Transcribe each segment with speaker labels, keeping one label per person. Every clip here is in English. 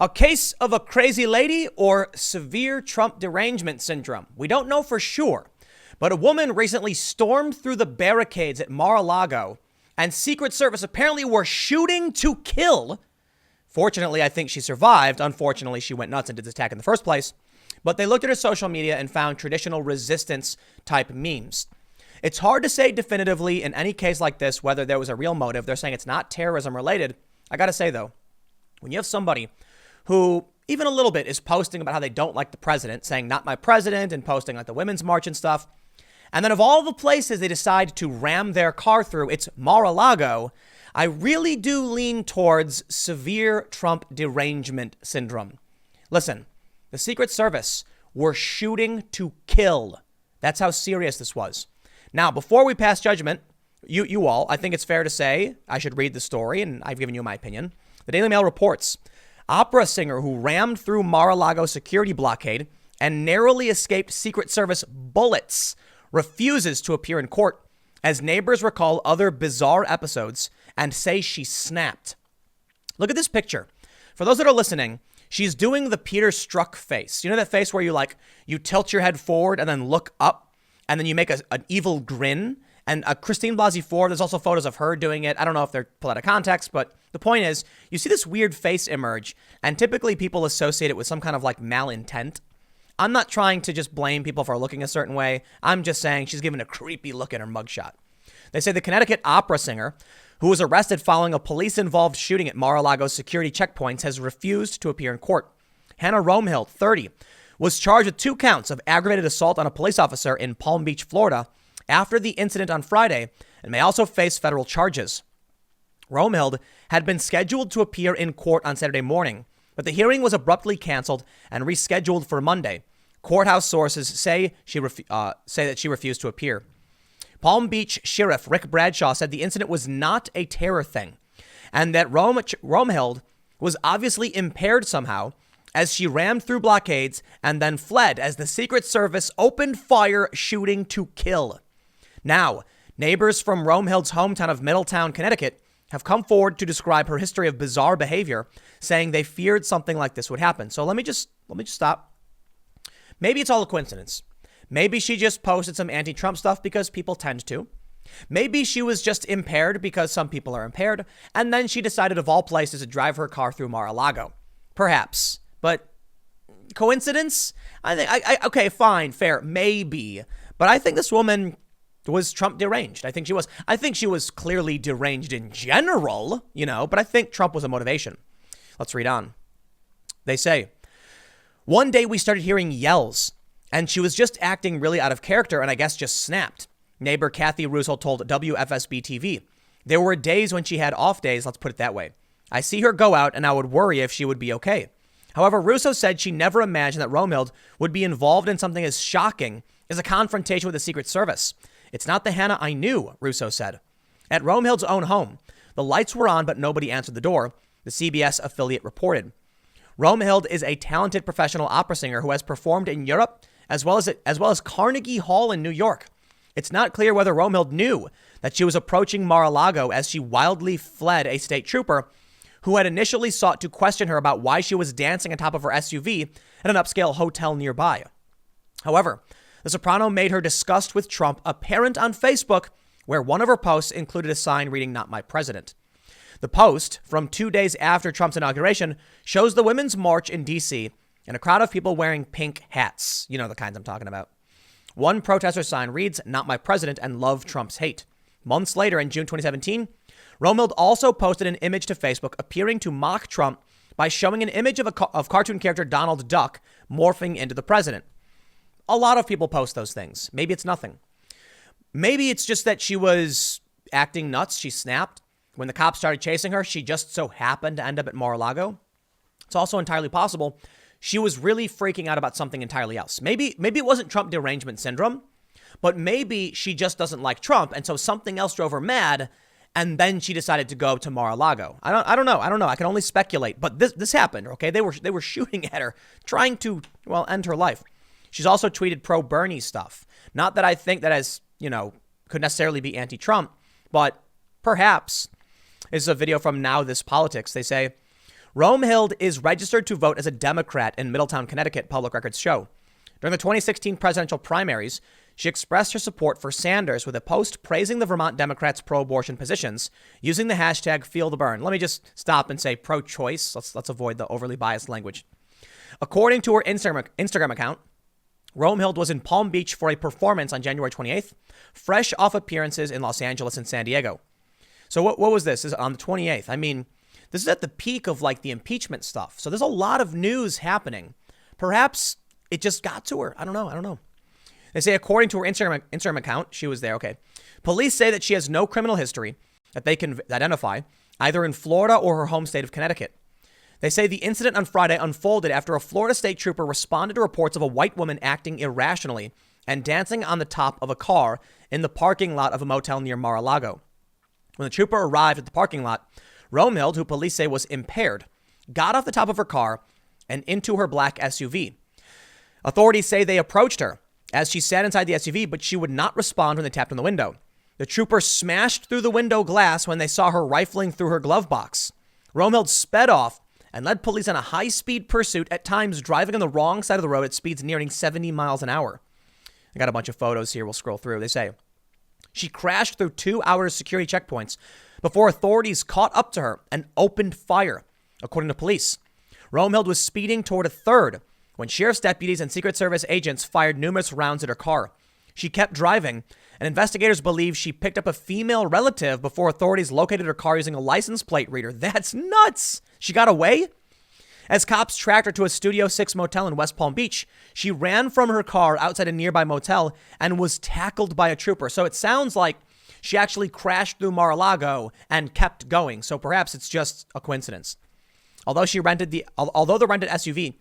Speaker 1: A case of a crazy lady or severe Trump derangement syndrome? We don't know for sure, but a woman recently stormed through the barricades at Mar-a-Lago and Secret Service apparently were shooting to kill. Fortunately, I think she survived. Unfortunately, she went nuts and did this attack in the first place. But they looked at her social media and found traditional resistance type memes. It's hard to say definitively in any case like this whether there was a real motive. They're saying it's not terrorism related. I got to say, though, when you have somebody who even a little bit is posting about how they don't like the president, saying not my president and posting like the Women's March and stuff. And then of all the places they decide to ram their car through, it's Mar-a-Lago. I really do lean towards severe Trump derangement syndrome. Listen, the Secret Service were shooting to kill. That's how serious this was. Now, before we pass judgment, you all, I think it's fair to say I should read the story, and I've given you my opinion. The Daily Mail reports, opera singer who rammed through Mar-a-Lago security blockade and narrowly escaped Secret Service bullets refuses to appear in court as neighbors recall other bizarre episodes and say she snapped. Look at this picture. For those that are listening, she's doing the Peter Strzok face. You know that face where you tilt your head forward and then look up and then you make an evil grin? And Christine Blasey Ford, there's also photos of her doing it. I don't know if they're pulled out of context, but the point is, you see this weird face emerge, and typically people associate it with some kind of like malintent. I'm not trying to just blame people for looking a certain way. I'm just saying she's giving a creepy look at her mugshot. They say the Connecticut opera singer, who was arrested following a police-involved shooting at Mar-a-Lago security checkpoints, has refused to appear in court. Hannah Romehill, 30, was charged with 2 counts of aggravated assault on a police officer in Palm Beach, Florida, after the incident on Friday, and may also face federal charges. Romehill had been scheduled to appear in court on Saturday morning, but the hearing was abruptly canceled and rescheduled for Monday. Courthouse sources say that she refused to appear. Palm Beach Sheriff Rick Bradshaw said the incident was not a terror thing, and that Romehill was obviously impaired somehow as she rammed through blockades and then fled as the Secret Service opened fire shooting to kill. Now, neighbors from Romehill's hometown of Middletown, Connecticut, have come forward to describe her history of bizarre behavior, saying they feared something like this would happen. So let me just stop. Maybe it's all a coincidence. Maybe she just posted some anti-Trump stuff because people tend to. Maybe she was just impaired because some people are impaired, and then she decided of all places to drive her car through Mar-a-Lago. Perhaps, but coincidence? I think okay, fine, fair, maybe, but I think this woman was Trump deranged. I think she was clearly deranged in general, but I think Trump was a motivation. Let's read on. They say, one day we started hearing yells and she was just acting really out of character and I guess just snapped. Neighbor Kathy Russo told WFSB TV. There were days when she had off days, let's put it that way. I see her go out and I would worry if she would be okay. However, Russo said she never imagined that Romehill would be involved in something as shocking as a confrontation with the Secret Service. It's not the Hannah I knew, Russo said. At Romehill's own home, the lights were on, but nobody answered the door, the CBS affiliate reported. Romehill is a talented professional opera singer who has performed in Europe as well as Carnegie Hall in New York. It's not clear whether Romehill knew that she was approaching Mar-a-Lago as she wildly fled a state trooper who had initially sought to question her about why she was dancing on top of her SUV at an upscale hotel nearby. However, the soprano made her disgust with Trump apparent on Facebook, where one of her posts included a sign reading, "Not my president." The post, from 2 days after Trump's inauguration, shows the Women's March in D.C. and a crowd of people wearing pink hats. You know the kinds I'm talking about. One protester sign reads, "Not my president," and "Love Trump's hate." Months later, in June 2017, Romehill also posted an image to Facebook appearing to mock Trump by showing an image of cartoon character Donald Duck morphing into the president. A lot of people post those things. Maybe it's nothing. Maybe it's just that she was acting nuts. She snapped. When the cops started chasing her, she just so happened to end up at Mar-a-Lago. It's also entirely possible she was really freaking out about something entirely else. Maybe it wasn't Trump derangement syndrome, but maybe she just doesn't like Trump. And so something else drove her mad. And then she decided to go to Mar-a-Lago. I don't know. I can only speculate. But this happened. OK, they were shooting at her, trying to, end her life. She's also tweeted pro-Bernie stuff. Not that I think that could necessarily be anti-Trump, but perhaps. This is a video from Now This Politics. They say, Rome Hild is registered to vote as a Democrat in Middletown, Connecticut, public records show. During the 2016 presidential primaries, she expressed her support for Sanders with a post praising the Vermont Democrats' pro-abortion positions using the hashtag #FeelTheBurn. Let me just stop and say pro-choice. Let's avoid the overly biased language. According to her Instagram account, Rome Hild was in Palm Beach for a performance on January 28th, fresh off appearances in Los Angeles and San Diego. So what was this? This is on the 28th. I mean, this is at the peak of like the impeachment stuff. So there's a lot of news happening. Perhaps it just got to her. I don't know. They say, according to her Instagram account, she was there. Okay. Police say that she has no criminal history that they can identify, either in Florida or her home state of Connecticut. They say the incident on Friday unfolded after a Florida state trooper responded to reports of a white woman acting irrationally and dancing on the top of a car in the parking lot of a motel near Mar-a-Lago. When the trooper arrived at the parking lot, Rome Hild, who police say was impaired, got off the top of her car and into her black SUV. Authorities say they approached her as she sat inside the SUV, but she would not respond when they tapped on the window. The trooper smashed through the window glass when they saw her rifling through her glove box. Rome Hild sped off and led police on a high-speed pursuit, at times driving on the wrong side of the road at speeds nearing 70 miles an hour. I got a bunch of photos here. We'll scroll through. They say she crashed through 2 hours security checkpoints before authorities caught up to her and opened fire, according to police. Rome Hild was speeding toward a third when sheriff's deputies and Secret Service agents fired numerous rounds at her car. She kept driving, and investigators believe she picked up a female relative before authorities located her car using a license plate reader. That's nuts. She got away? As cops tracked her to a Studio 6 motel in West Palm Beach, she ran from her car outside a nearby motel and was tackled by a trooper. So it sounds like she actually crashed through Mar-a-Lago and kept going. So perhaps it's just a coincidence. Although the rented SUV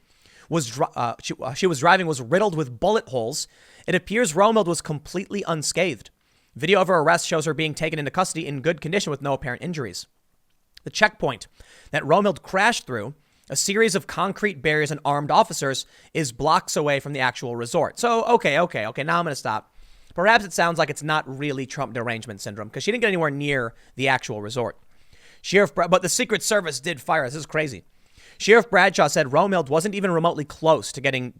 Speaker 1: she was driving was riddled with bullet holes, it appears Rome Hild was completely unscathed. Video of her arrest shows her being taken into custody in good condition with no apparent injuries. The checkpoint that Rome Hild crashed through, a series of concrete barriers and armed officers, is blocks away from the actual resort. So, okay, now I'm going to stop. Perhaps it sounds like it's not really Trump derangement syndrome because she didn't get anywhere near the actual resort. But the Secret Service did fire. This is crazy. Sheriff Bradshaw said Rome Hild wasn't even remotely close to getting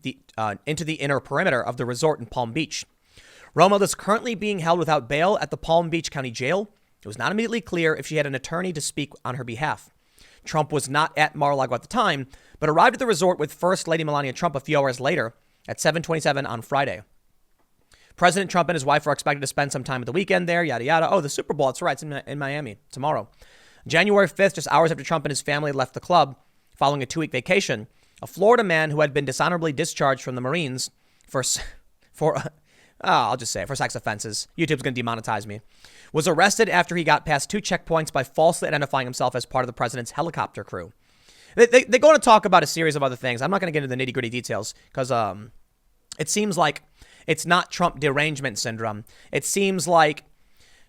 Speaker 1: into the inner perimeter of the resort in Palm Beach. Rome Hild is currently being held without bail at the Palm Beach County Jail. It was not immediately clear if she had an attorney to speak on her behalf. Trump was not at Mar-a-Lago at the time, but arrived at the resort with First Lady Melania Trump a few hours later at 7:27 on Friday. President Trump and his wife are expected to spend some time at the weekend there, yada, yada. Oh, the Super Bowl, that's right, it's in Miami tomorrow. January 5th, just hours after Trump and his family left the club following a 2-week vacation, a Florida man who had been dishonorably discharged from the Marines for sex offenses, YouTube's going to demonetize me, was arrested after he got past 2 checkpoints by falsely identifying himself as part of the president's helicopter crew. They go on to talk about a series of other things. I'm not going to get into the nitty-gritty details because it seems like it's not Trump derangement syndrome. It seems like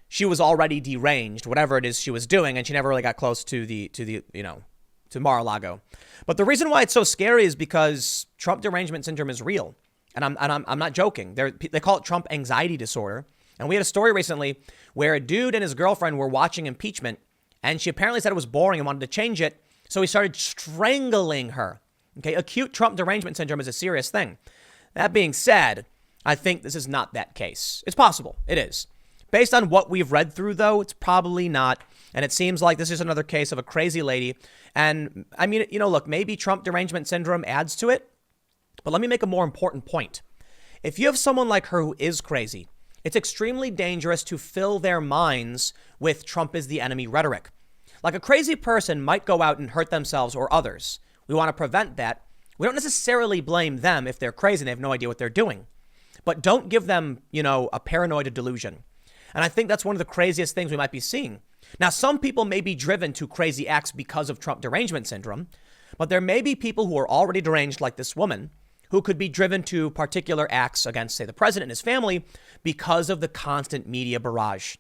Speaker 1: she was already deranged, whatever it is she was doing, and she never really got close to Mar-a-Lago. But the reason why it's so scary is because Trump derangement syndrome is real. And I'm not joking. They call it Trump anxiety disorder. And we had a story recently where a dude and his girlfriend were watching impeachment, and she apparently said it was boring and wanted to change it. So he started strangling her. Okay, acute Trump derangement syndrome is a serious thing. That being said, I think this is not that case. It's possible. It is. Based on what we've read through, though, it's probably not. And it seems like this is another case of a crazy lady. And I mean, look, maybe Trump derangement syndrome adds to it. But let me make a more important point. If you have someone like her who is crazy, it's extremely dangerous to fill their minds with Trump is the enemy rhetoric. Like a crazy person might go out and hurt themselves or others. We want to prevent that. We don't necessarily blame them if they're crazy and they have no idea what they're doing. But don't give them, a paranoid delusion. And I think that's one of the craziest things we might be seeing. Now, some people may be driven to crazy acts because of Trump derangement syndrome, but there may be people who are already deranged like this woman who could be driven to particular acts against, say, the president and his family because of the constant media barrage.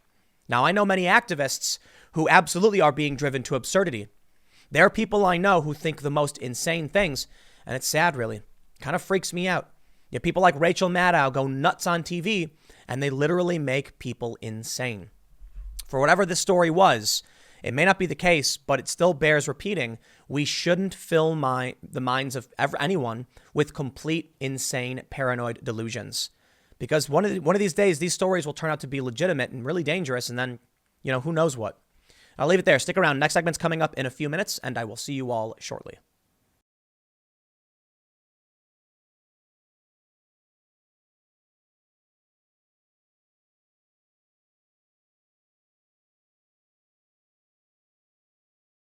Speaker 1: Now, I know many activists who absolutely are being driven to absurdity. There are people I know who think the most insane things, and it's sad, really. It kind of freaks me out. Yeah, people like Rachel Maddow go nuts on TV, and they literally make people insane. For whatever this story was, it may not be the case, but it still bears repeating. We shouldn't fill the minds of anyone with complete, insane, paranoid delusions. Because one of these days, these stories will turn out to be legitimate and really dangerous, and then, who knows what. I'll leave it there. Stick around. Next segment's coming up in a few minutes, and I will see you all shortly.